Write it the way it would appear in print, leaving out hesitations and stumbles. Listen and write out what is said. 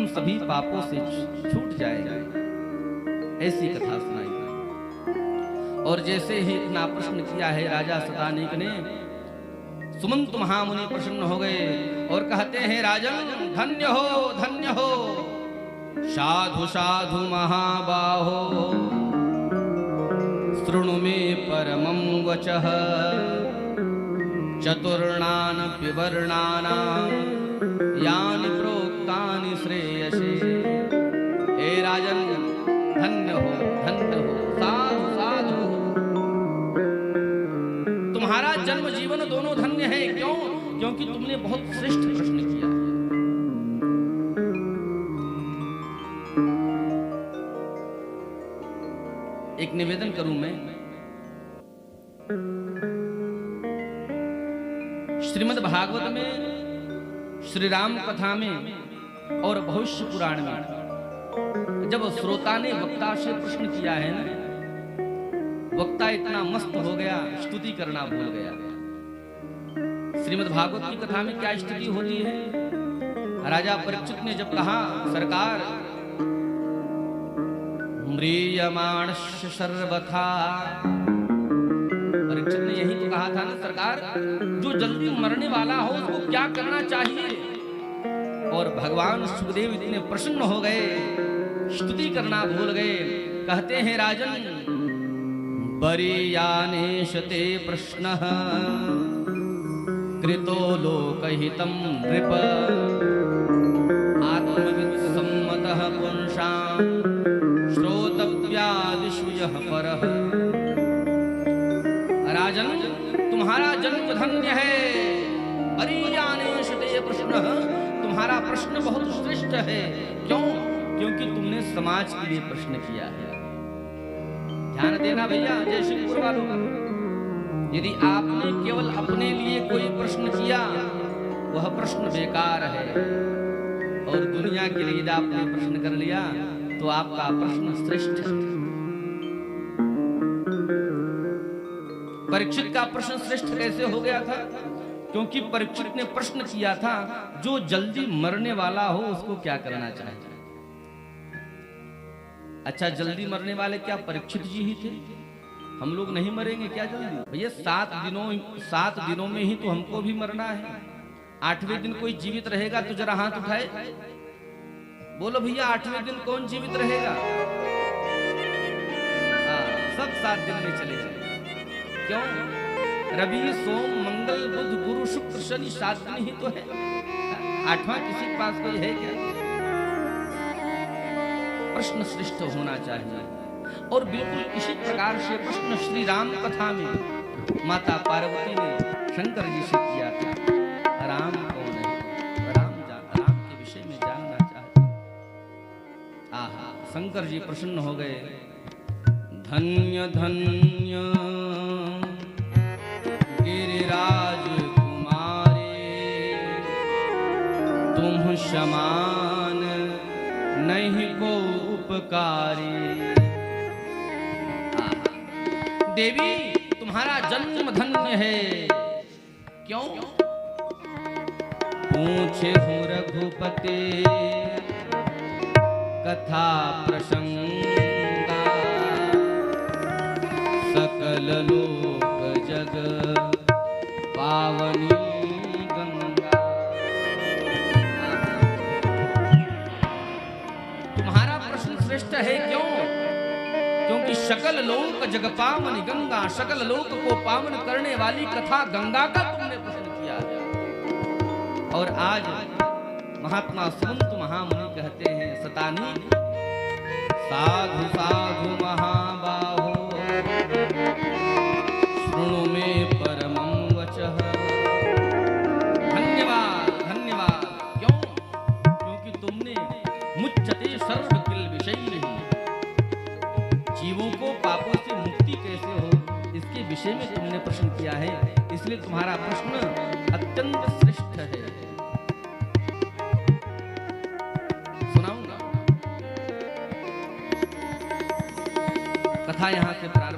हम सभी पापों से छूट जाएंगे। ऐसी कथा सुनाई। और जैसे ही इतना प्रश्न किया है राजा शतानीक ने, सुमंत महामुनि प्रसन्न हो गए और कहते हैं, राजन धन्य हो, साधु साधु महाबाहो, शृणु मे परमं वचः, चतुर्णानपि वर्णानां यानि प्रोक्तानि श्रेयसे। हे राजन धन्य हो, साधु साधु, तुम्हारा जन्म जीवन दोनों धन्य है। क्यों? क्योंकि तुमने बहुत श्रेष्ठ प्रश्न किया है। एक निवेदन करूं मैं, श्रीमद् भागवत में, श्री राम कथा में और भविष्य पुराण में जब श्रोता ने वक्ता से प्रश्न किया है ना, वक्ता इतना मस्त हो गया, स्तुति करना भूल गया। श्रीमद् भागवत की कथा में क्या स्तुति होती है? राजा परीक्षित ने जब कहा, सरकार म्रियमाणस्य सर्वथा, परीक्षित ने यही तो कहा था ना, सरकार जो जल्दी मरने वाला हो उसको क्या करना चाहिए? और भगवान सुखदेव इतने प्रसन्न हो गए, स्तुति करना भूल गए। कहते हैं, राजन बरीयानेश ते प्रश्नः कृतो लोकहितं नृप, आत्मवित् सम्मतः पुंसां श्रोतव्यादिषु यः परः। राजन तुम्हारा जन्म धन्य है, बरीयानेश ते प्रश्नः, तुम्हारा प्रश्न बहुत श्रेष्ठ है। क्यों? क्योंकि तुमने समाज के लिए प्रश्न किया है। ध्यान देना भैया, जय सिंहपुर वालों, यदि आपने केवल अपने लिए कोई प्रश्न किया, वह प्रश्न बेकार है। और दुनिया के लिए यदि आपने प्रश्न कर लिया तो आपका प्रश्न श्रेष्ठ है। परीक्षित का प्रश्न श्रेष्ठ कैसे हो गया था? क्योंकि परीक्षित ने प्रश्न किया था, जो जल्दी मरने वाला हो उसको क्या करना चाहिए? अच्छा, जल्दी मरने वाले क्या परीक्षित जी ही थे? हम लोग नहीं मरेंगे क्या जल्दी? भैया 7 दिनों में ही तो हमको भी मरना है। 8वें दिन कोई जीवित रहेगा तो जरा हाथ उठाए, बोलो भैया 8वें दिन कौन जीवित रहेगा? सब 7 दिन में चले जाए। क्यों? रवि सोम मंगल बुध गुरु शुक्र शनि 7 दिन ही तो है। 8वां किसी के पास कोई है क्या? प्रश्न श्रेष्ठ होना चाहिए। और बिल्कुल इसी प्रकार से प्रश्न श्री राम कथा में माता पार्वती ने शंकर जी से किया था, राम कौन है? राम के विषय में जानना चाहते। आहा, शंकर जी प्रसन्न हो गए। धन्य धन्य गिरिराज कुमारे, तुम समान नहीं को उपकारी। देवी तुम्हारा जन्म धन्य है। क्यों? पूछे हूँ रघुपति कथा प्रसंगा, सकल लोक जग पावनी गंगा। तुम्हारा प्रश्न श्रेष्ठ है। क्यों? क्योंकि सकल लोक जग पावनी गंगा, सकल लोक को पावन करने वाली कथा गंगा का तुमने प्रश्न किया है। और आज महात्मा सुमंत महामुनि कहते हैं, शतानीक साधु साधु महाबाहो, शृणु मे परमं वचः। धन्यवाद धन्यवाद। क्यों? क्योंकि तुमने मुच्यते सर्व किल विषयैः, जीवों को पापों से मुक्ति कैसे हो इसके विषय में तुमने प्रश्न किया है। इसलिए तुम्हारा प्रश्न अत्यंत श्रेष्ठ है। सुनाऊंगा कथा यहां से प्रारंभ।